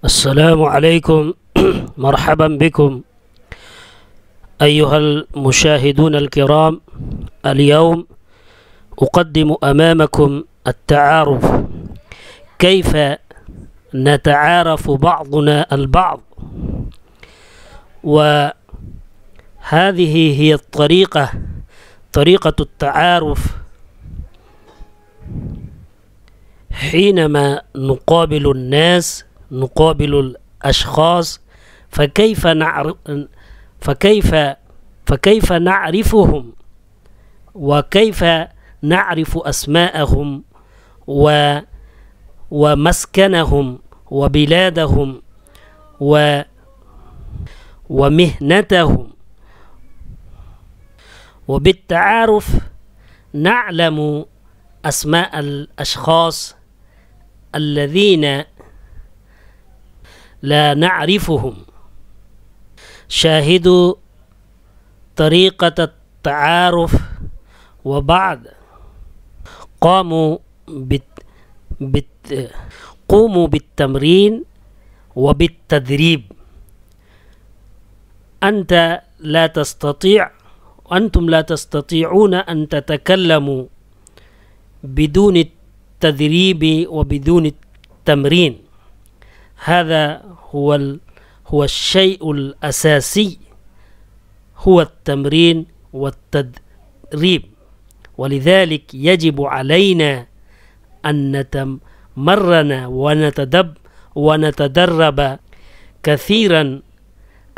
السلام عليكم. مرحبا بكم أيها المشاهدون الكرام. اليوم أقدم أمامكم التعارف، كيف نتعارف بعضنا البعض. وهذه هي طريقة التعارف حينما نقابل الناس، نقابل الأشخاص، فكيف نعرفهم، وكيف نعرف أسماءهم ومسكنهم وبلادهم ومهنتهم. وبالتعارف نعلم أسماء الأشخاص الذين لا نعرفهم. شاهدوا طريقة التعارف. وبعد قاموا بالتمرين وبالتدريب. أنتم لا تستطيعون أن تتكلموا بدون التدريب وبدون التمرين. هذا هو الشيء الأساسي، هو التمرين والتدريب. ولذلك يجب علينا أن نتمرن ونتدرب كثيرا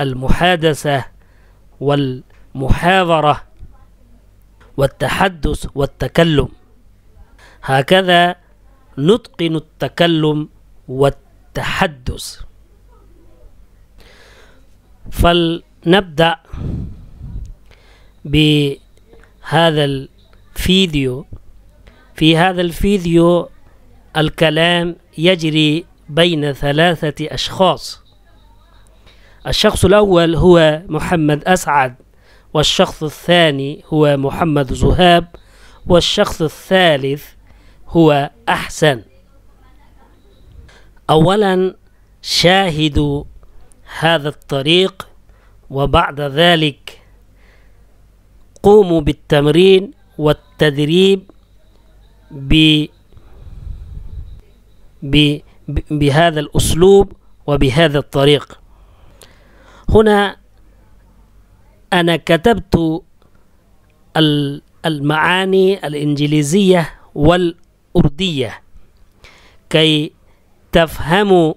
المحادثة والمحاورة والتحدث والتكلم. هكذا نتقن التكلم والتحدث. فلنبدأ بهذا الفيديو. في هذا الفيديو الكلام يجري بين 3 أشخاص. الشخص الأول هو محمد أسعد، والشخص الثاني هو محمد زهاب، والشخص الثالث هو أحسن. أولا شاهدوا هذا الطريق، وبعد ذلك قوموا بالتمرين والتدريب بهذا الأسلوب وبهذا الطريق. هنا أنا كتبت المعاني الإنجليزية والأردية كي تفهموا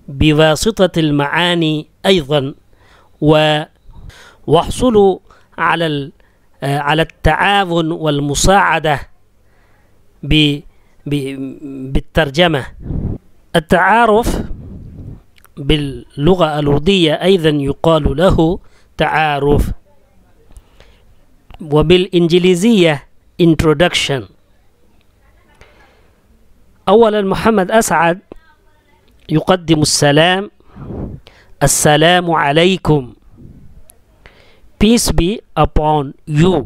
بواسطة المعاني أيضا، واحصلوا على التعاون والمساعدة بالترجمة. التعارف باللغة الأردية أيضا يقال له تعارف، وبالإنجليزية introduction. أولا محمد أسعد يقدم السلام: السلام عليكم. Peace be upon you.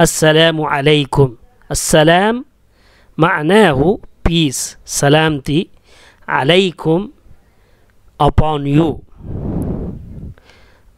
السلام عليكم. السلام معناه peace، سلامتي. عليكم upon you،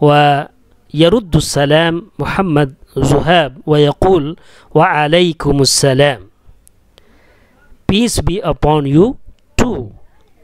ويرد السلام محمد زهاب ويقول: وعليكم السلام. Peace be upon you too،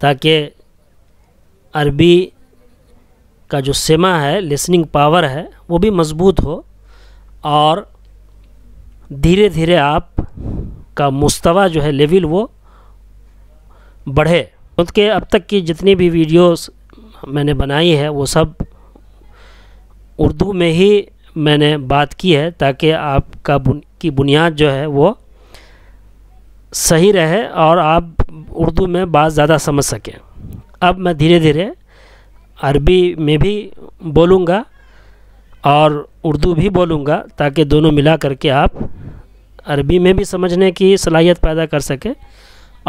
تاکہ عربی کا جو سمع ہے، لسننگ پاور ہے، وہ بھی مضبوط ہو اور دھیرے دھیرے آپ کا مستوی جو ہے لیول وہ بڑھے. کیونکہ اب تک کی جتنی بھی ویڈیوز میں نے بنائی ہے وہ سب اردو میں ہی میں نے بات کی ہے تاکہ آپ کی بنیاد جو ہے وہ صحیح رہے اور آپ اردو میں بات زیادہ سمجھ سکیں. اب میں دھیرے دھیرے عربی میں بھی بولوں گا اور اردو بھی بولوں گا تاکہ دونوں ملا کر کے آپ عربی میں بھی سمجھنے کی صلاحیت پیدا کر سکیں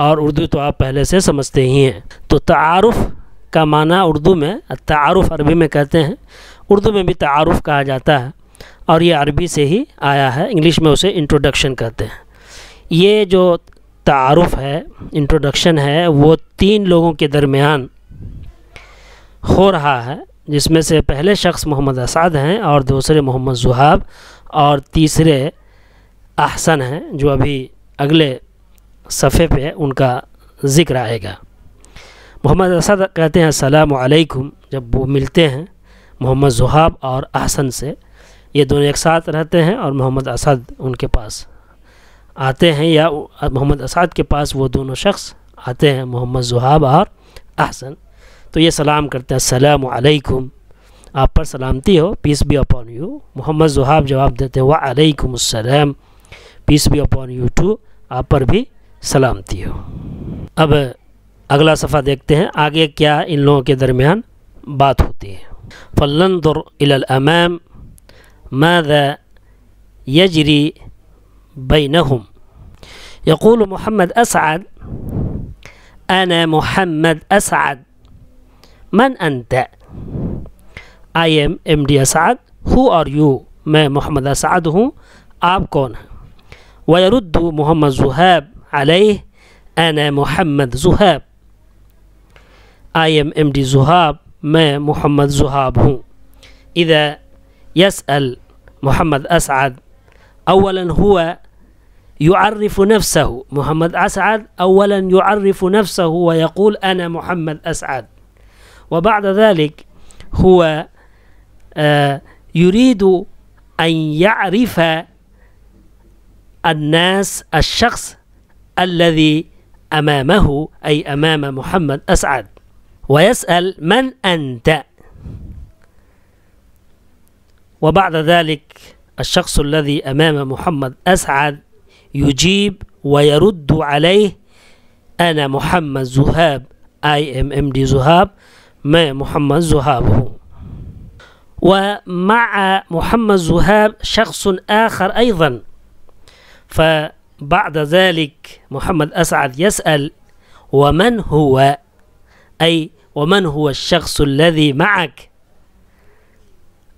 اور اردو تو آپ پہلے سے سمجھتے ہی ہیں. تو تعارف کا معنی اردو میں، تعارف عربی میں کہتے ہیں، اردو میں بھی تعارف کہا جاتا ہے اور یہ عربی سے ہی آیا ہے. انگلش میں اسے انٹروڈکشن کہتے ہیں. یہ جو تعارف ہے، انٹروڈکشن ہے، وہ 3 لوگوں کے درمیان ہو رہا ہے، جس میں سے پہلے شخص محمد اسعد ہیں اور دوسرے محمد ذہاب اور تیسرے احسن ہیں جو ابھی اگلے صفحے پہ ان کا ذکر آئے گا. محمد اسعد کہتے ہیں السلام علیکم جب وہ ملتے ہیں محمد ذہاب اور احسن سے. یہ دونوں ایک ساتھ رہتے ہیں اور محمد اسعد ان کے پاس آتے ہیں یا محمد اسعد کے پاس وہ دونوں شخص آتے ہیں، محمد ذہاب اور احسن. تو یہ سلام کرتے ہیں السلام علیکم، آپ پر سلامتی ہو، peace be upon you. Muhammad ذہاب جواب دیتے ہیں وعلیکم السلام، peace be upon you too, آپ پر بھی سلامتی ہو. اب اگلا صفحہ دیکھتے ہیں آگے کیا ان لوگوں کے درمیان بات ہوتی ہے. فلننظر الى الامام ماذا يجري بينهم. يقول محمد اسعد انا محمد اسعد من انت. I am MD Asad. Who are you؟ میں محمد اسعد ہوں، آپ کون ہیں؟ ويرد محمد ذہاب علیہ انا محمد ذہاب. I am MD ذہاب، میں محمد ذہاب ہوں. اذا يسأل محمد اسعد اولا هو يعرف نفسه. محمد اسعد اولا يعرف نفسه ويقول انا محمد اسعد، وبعد ذلك هو يريد أن يعرف الناس الشخص الذي أمامه أي أمام محمد أسعد، ويسأل من أنت، وبعد ذلك الشخص الذي أمام محمد أسعد يجيب ويرد عليه أنا محمد ذهاب I am MD ذهاب، میں محمد ذہاب ہوں. ومع محمد ذهاب شخص آخر أيضا، فبعد ذلك محمد أسعد يسأل ومن هو، أي ومن هو الشخص الذي معك،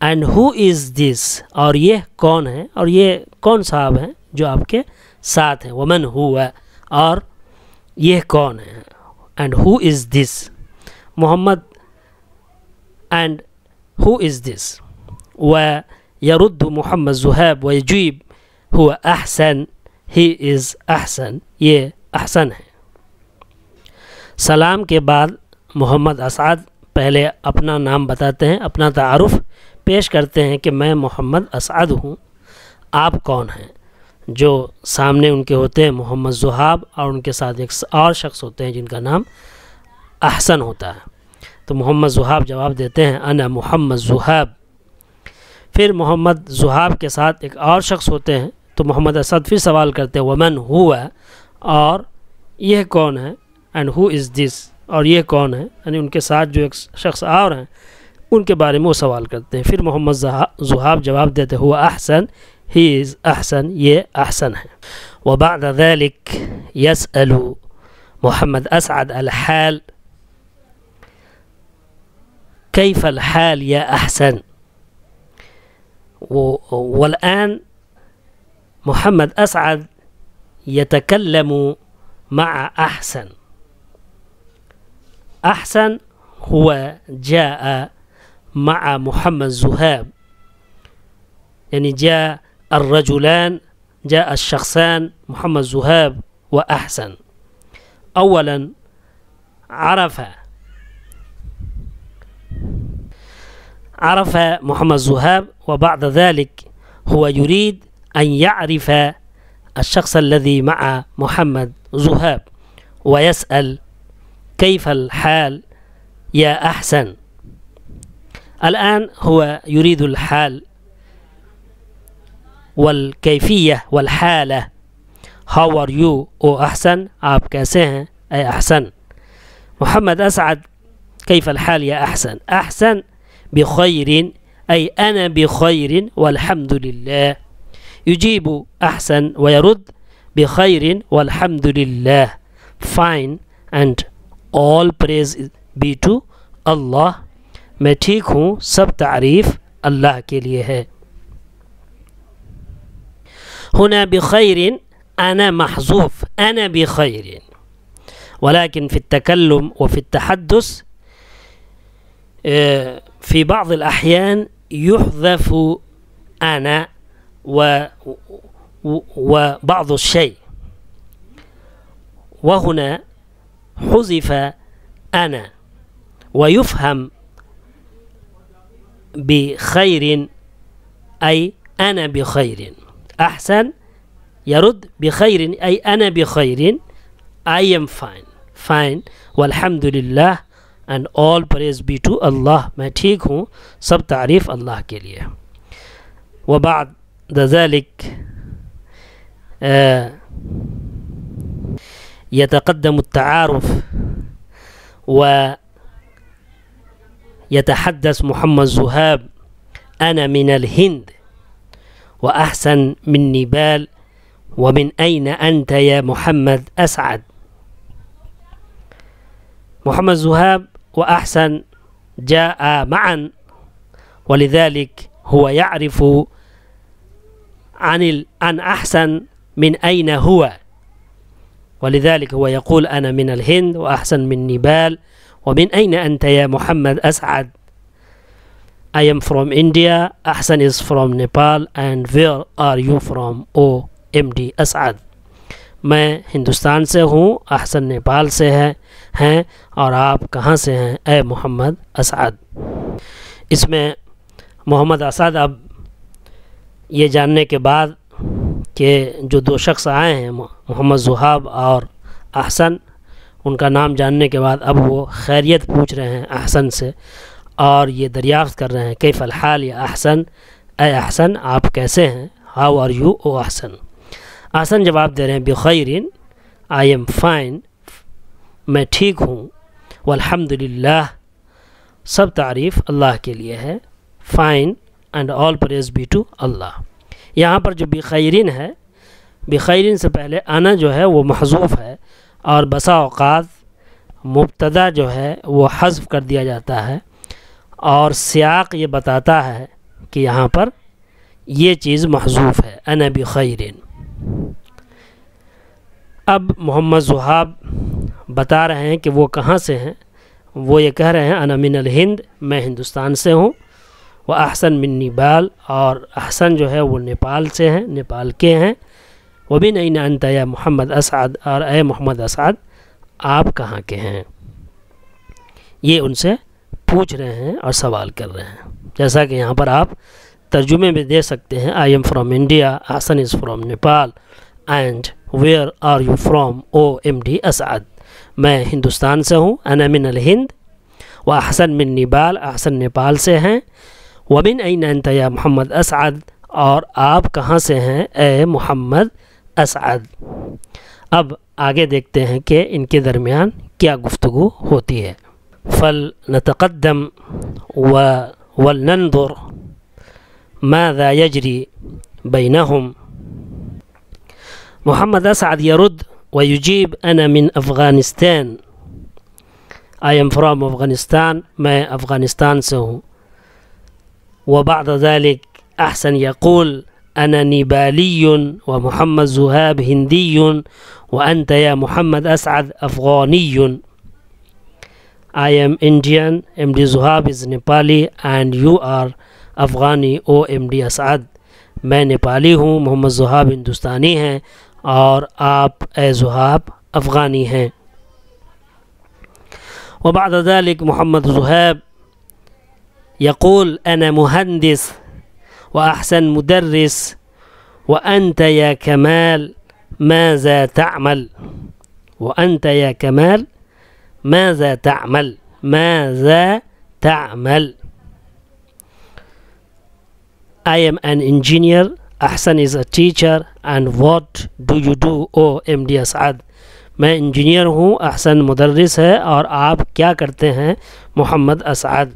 and who is this، اور یہ کون ہے اور یہ کون صاحب ہیں جو آپ کے ساتھ ہیں. ومن هو، اور یہ کون ہے، and who is this. Muhammad and who is this. Weird محمد ذہاب ويجيب هو أحسن، he is أحسن، یہ احسن ہے. سلام کے بعد محمد اسعد پہلے اپنا نام بتاتے ہیں، اپنا تعارف پیش کرتے ہیں کہ میں محمد اسعد ہوں، آپ کون ہیں. جو سامنے ان کے ہوتے ہیں محمد ذہاب اور ان کے ساتھ ایک اور شخص ہوتے ہیں جن کا نام احسن ہوتا ہے. تو محمد ذہاب جواب دیتے ہیں انا محمد ذہاب. پھر محمد ذہاب کے ساتھ ایک اور شخص ہوتے ہیں تو محمد اسعد پھر سوال کرتے ہیں ومن ہوا، اور یہ کون ہے، اینڈ ہو از دس، اور یہ کون ہے، یعنی ان کے ساتھ جو ایک شخص اور ہیں ان کے بارے میں وہ سوال کرتے ہیں. پھر محمد ذہاب جواب دیتے ہوا احسن، ہی از احسن، یہ احسن ہے. وبعد ذلك يسأل محمد اسعد الحال، كيف الحال يا أحسن. والآن محمد أسعد يتكلم مع أحسن. أحسن هو جاء مع محمد ذهاب، يعني جاء الرجلان، جاء الشخصان محمد ذهاب وأحسن. أولا عرف محمد ذهاب، وبعد ذلك هو يريد أن يعرف الشخص الذي مع محمد ذهاب ويسأل كيف الحال يا أحسن. الآن هو يريد الحال والكيفية والحالة. How are you او أحسن، آپ کیسے ہیں اے أحسن. محمد أسعد كيف الحال يا أحسن. أحسن بخير أي أنا بخير والحمد لله. يجيب أحسن ويرد بخير والحمد لله. Fine and all praise be to Allah. میں ٹھیک ہوں، سب تعریف اللہ کے لیے ہے. هنا بخير أنا محذوف، أنا بخير، ولكن في التكلم وفي التحدث في بعض الأحيان يحذف أنا وبعض الشيء، وهنا حذف أنا ويفهم بخير أي أنا بخير. أحسن يرد بخير أي أنا بخير. I am fine والحمد لله and all praise be to Allah. میں ٹھیک ہوں، سب تعریف اللہ کے لیے. وبعد ذلك يتقدم التعارف ويتحدث محمد ذهاب أنا من الهند وأحسن من نيبال ومن أين أنت يا محمد أسعد. محمد ذهاب وأحسن جاء معا، ولذلك هو يعرف عن أحسن من أين هو، ولذلك هو يقول أنا من الهند وأحسن من نيبال ومن أين أنت يا محمد أسعد. I am from India, أحسن is from Nepal, and where are you from O MD Asad. میں ہندوستان سے ہوں، احسن نیپال سے ہیں اور آپ کہاں سے ہیں اے محمد اسعد. اس میں محمد اسعد اب یہ جاننے کے بعد کہ جو دو شخص آئے ہیں محمد ذهاب اور احسن، ان کا نام جاننے کے بعد اب وہ خیریت پوچھ رہے ہیں احسن سے، اور یہ دریافت کر رہے ہیں کیف الحال یا احسن، اے احسن آپ کیسے ہیں. ہاؤ آر یو او احسن. احسن جواب دے رہے ہیں بخیرن، آئی ایم فائن، میں ٹھیک ہوں، والحمد للہ، سب تعریف اللہ کے لیے ہے. Fine and all praise be to Allah. یہاں پر جو بخیرن ہے، بخیرن سے پہلے انا جو ہے وہ محذوف ہے، اور بسا اوقات مبتدا جو ہے وہ حذف کر دیا جاتا ہے، اور سیاق یہ بتاتا ہے کہ یہاں پر یہ چیز محذوف ہے، انا بخیرن. اب محمد ذهاب بتا رہے ہیں کہ وہ کہاں سے ہیں. وہ یہ کہہ رہے ہیں انا من الہند، میں ہندوستان سے ہوں، وہ احسن من نیپال، اور احسن جو ہے وہ نیپال سے ہیں، نیپال کے ہیں. ومن این انت یا محمد اسعد، اور اے محمد اسعد آپ کہاں کے ہیں. یہ ان سے پوچھ رہے ہیں اور سوال کر رہے ہیں، جیسا کہ یہاں پر آپ ترجمے میں دے سکتے ہیں. I am from India, Ahsan is from Nepal, and where are you from O M D Asad. میں ہندوستان سے ہوں، انا من الہند، و احسن من نیپال، احسن نیپال سے ہیں. ومن این انت یا محمد اسعد، اور آپ کہاں سے ہیں اے محمد اسعد. اب آگے دیکھتے ہیں کہ ان کے درمیان کیا گفتگو ہوتی ہے. فلنتقدم ولننظر ماذا يجري بينهم. محمد اسعد يرد ويجيب أنا من Afghanistan, I am from Afghanistan, میں افغانستان سے ہوں. وبعد ذلك أحسن يقول أنا نيبالي ومحمد ذهاب هندي وأنت يا محمد أسعد أفغاني. I am Indian, MD Zuhab is Nepali, and you are Afghani O M D Asad. میں نیپالی ہوں، محمد ذهاب ہندوستانی ہیں، اور آپ اے ذهاب افغانی ہیں. وبعد ذلك محمد ذهاب يقول أنا مهندس وأحسن مدرس وأنت يا كمال ماذا تعمل؟ وأنت يا كمال ماذا تعمل؟ ماذا تعمل؟ I am an engineer. Ahsan is a teacher. And what do you do, O MD Asad? میں انجینئر ہوں، احسن مدرس ہے، اور آپ کیا کرتے ہیں محمد اسعد؟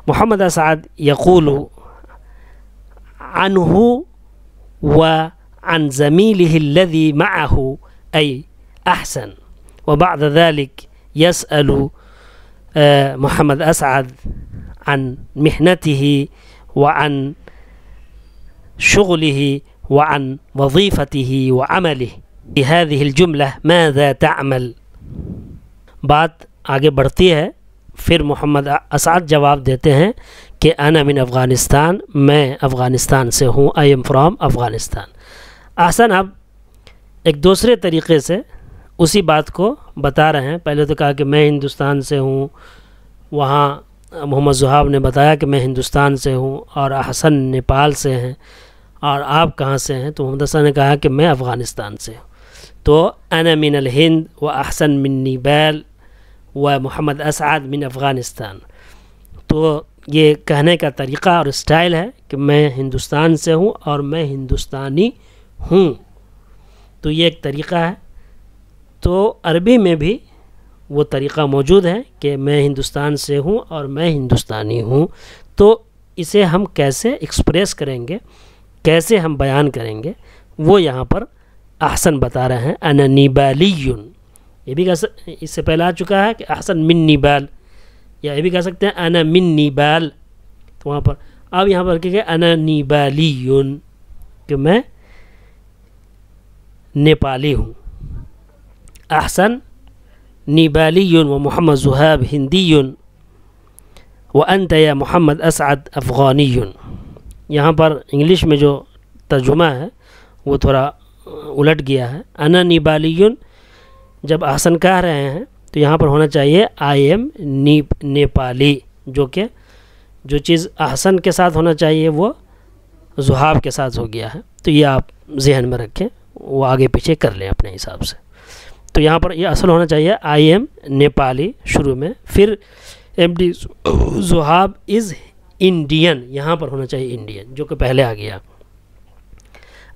محمد اسعد يقول عنه وعن زميله الذي معه أي أحسن. وبعد ذلك يسأل محمد أسعد عن مهنته وعن شغله وعن وظيفته وعمله بهذه الجملة ماذا تعمل؟ بات آگے بڑھتی ہے، پھر محمد اسعد جواب دیتے ہیں کہ انا من افغانستان، میں افغانستان سے ہوں، آئی ایم فرام افغانستان. احسن اب ایک دوسرے طریقے سے اسی بات کو بتا رہے ہیں. پہلے تو کہا کہ میں ہندوستان سے ہوں، وہاں محمد ذہاب نے بتایا کہ میں ہندوستان سے ہوں، اور احسن نیپال سے ہیں، اور آپ کہاں سے ہیں؟ تو محمد اسعد نے کہا کہ میں افغانستان سے ہوں. تو انا من الہند و احسن من نیپال و محمد اسعد من افغانستان. تو یہ کہنے کا طریقہ اور اسٹائل ہے کہ میں ہندوستان سے ہوں اور میں ہندوستانی ہوں. تو یہ ایک طریقہ ہے. تو عربی میں بھی وہ طریقہ موجود ہے کہ میں ہندوستان سے ہوں اور میں ہندوستانی ہوں. تو اسے ہم کیسے ایکسپریس کریں گے، کیسے ہم بیان کریں گے، وہ یہاں پر احسن بتا رہے ہیں. انا نیبالی، یہ بھی اس سے پہلے آ چکا ہے کہ احسن من نیبال، یا یہ بھی کہہ سکتے ہیں انا من نیبال. تو وہاں پر اب یہاں پر کہ انا نیبالی، کہ میں نیپالی ہوں. احسن نیبالی و محمد ذہاب ہندی و انت یا محمد اسعد افغانی. یہاں پر انگلش میں جو ترجمہ ہے وہ تھوڑا الٹ گیا ہے. انا نیبالی جب احسن کہہ رہے ہیں تو یہاں پر ہونا چاہیے آئی ایم نیپالی، جو کہ جو چیز احسن کے ساتھ ہونا چاہیے وہ ذہاب کے ساتھ ہو گیا ہے. تو یہ آپ ذہن میں رکھیں، وہ آگے پیچھے کر لیں اپنے حساب سے. تو یہاں پر یہ اصل ہونا چاہیے آئی ایم نیپالی شروع میں، پھر ایم ڈی ذہاب از انڈین، یہاں پر ہونا چاہیے انڈین جو کہ پہلے آ گیا.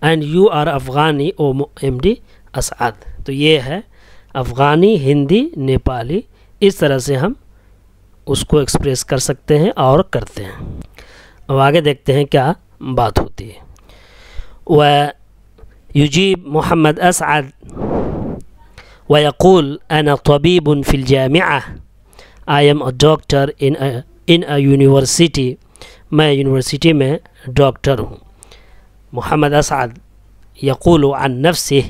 And you are Afghani O M D Asad. تو یہ ہے افغانی، ہندی، نیپالی. اس طرح سے ہم اس کو ایکسپریس کر سکتے ہیں اور کرتے ہیں. اب آگے دیکھتے ہیں کیا بات ہوتی ہے. ويجيب محمد أسعد ويقول أنا طبيب في الجامعة. I am a doctor in a university. میں یونیورسٹی میں ڈاکٹر ہوں. محمد اسعد يقول عن نفسه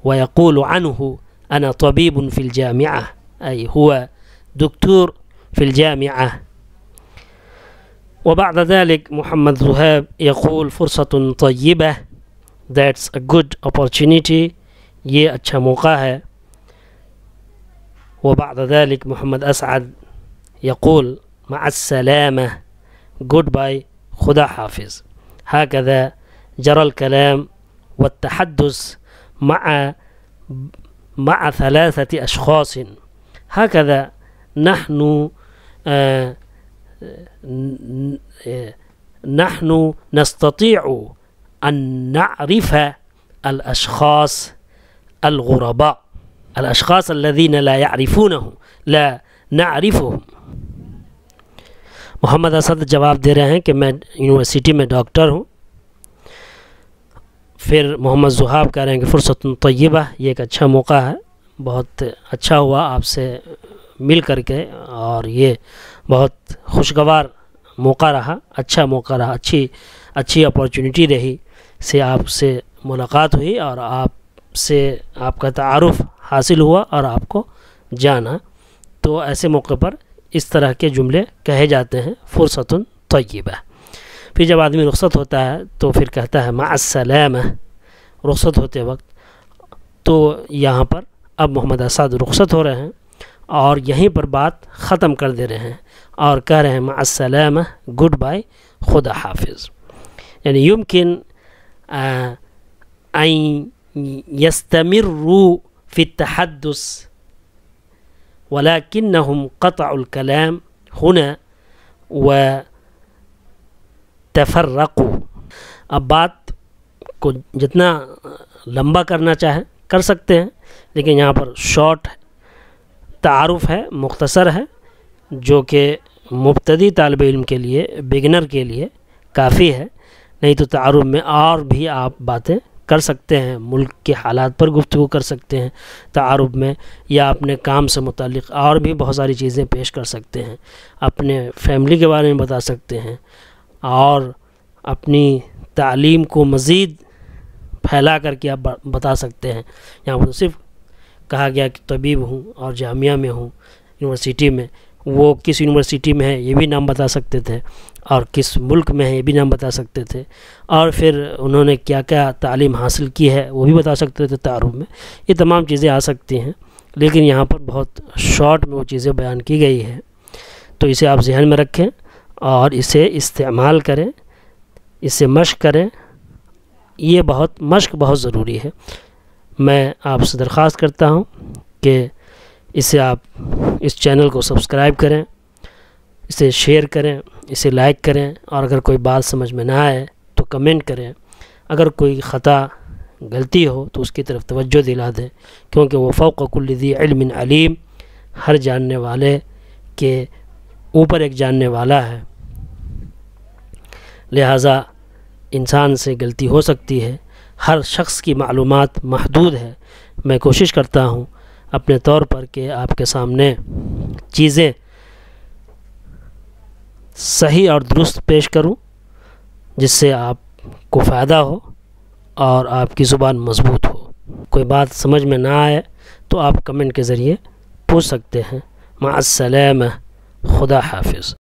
ويقول عنه أنا طبيب في الجامعة، أي هو دكتور في الجامعة. وبعد ذلك محمد ذهاب يقول فرصة طيبة، that's a good opportunity، یہ اچھا موقع ہے. وبعد ذلك محمد اسعد يقول مع السلامة، goodbye، خدا حافظ. هكذا جرى الكلام والتحدث مع ثلاثة أشخاص. هكذا نحن نستطيع أن نعرف الأشخاص الغرباء، الأشخاص الذين لا يعرفونهم، لا نعرفهم. محمد اسعد جواب دے رہے ہیں کہ میں یونیورسٹی میں ڈاکٹر ہوں. پھر محمد ذہاب کہہ رہے ہیں کہ فرصت طیبہ، یہ ایک اچھا موقع ہے، بہت اچھا ہوا آپ سے مل کر کے، اور یہ بہت خوشگوار موقع رہا، اچھا موقع رہا، اچھی اپارچونیٹی رہی سے آپ سے ملاقات ہوئی اور آپ سے آپ کا تعارف حاصل ہوا اور آپ کو جانا. تو ایسے موقع پر اس طرح کے جملے کہے جاتے ہیں فرصت طیبہ. پھر جب آدمی رخصت ہوتا ہے تو پھر کہتا ہے مع السلامہ، رخصت ہوتے وقت. تو یہاں پر اب محمد اسعد رخصت ہو رہے ہیں اور یہیں پر بات ختم کر دے رہے ہیں اور کہہ رہے ہیں مع السلامہ، گڈ بائی، خدا حافظ. یعنی يمكن أن يستمروا في التحدث ولكنهم قطعوا الكلام هنا وتفرقوا. اب بات کو جتنا لمبا کرنا چاہیں کر سکتے ہیں، لیکن یہاں پر شارٹ تعارف ہے، مختصر ہے، جو کہ مبتدی طالب علم کے لیے، بگنر کے لیے کافی ہے. نہیں تو تعارف میں اور بھی آپ باتیں کر سکتے ہیں، ملک کے حالات پر گفتگو کر سکتے ہیں تعارف میں، یا اپنے کام سے متعلق اور بھی بہت ساری چیزیں پیش کر سکتے ہیں، اپنے فیملی کے بارے میں بتا سکتے ہیں، اور اپنی تعلیم کو مزید پھیلا کر کے آپ بتا سکتے ہیں. یہاں پر صرف کہا گیا کہ طبیب ہوں اور جامعہ میں ہوں، یونیورسٹی میں، وہ کس یونیورسٹی میں ہے یہ بھی نام بتا سکتے تھے، اور کس ملک میں ہے یہ بھی نام بتا سکتے تھے، اور پھر انہوں نے کیا کیا تعلیم حاصل کی ہے وہ بھی بتا سکتے تھے تعارف میں. یہ تمام چیزیں آ سکتی ہیں، لیکن یہاں پر بہت شارٹ میں وہ چیزیں بیان کی گئی ہے. تو اسے آپ ذہن میں رکھیں اور اسے استعمال کریں، اسے مشق کریں. یہ مشق بہت ضروری ہے. میں آپ سے درخواست کرتا ہوں کہ اسے آپ اس چینل کو سبسکرائب کریں، اسے شیئر کریں، اسے لائک کریں، اور اگر کوئی بات سمجھ میں نہ آئے تو کمنٹ کریں. اگر کوئی خطا غلطی ہو تو اس کی طرف توجہ دلا دیں، کیونکہ وہ فوق کل ذی علم علیم، ہر جاننے والے کے اوپر ایک جاننے والا ہے. لہٰذا انسان سے غلطی ہو سکتی ہے، ہر شخص کی معلومات محدود ہے. میں کوشش کرتا ہوں اپنے طور پر کہ آپ کے سامنے چیزیں صحیح اور درست پیش کروں، جس سے آپ کو فائدہ ہو اور آپ کی زبان مضبوط ہو. کوئی بات سمجھ میں نہ آئے تو آپ کمنٹ کے ذریعے پوچھ سکتے ہیں. مع السلامہ، خدا حافظ.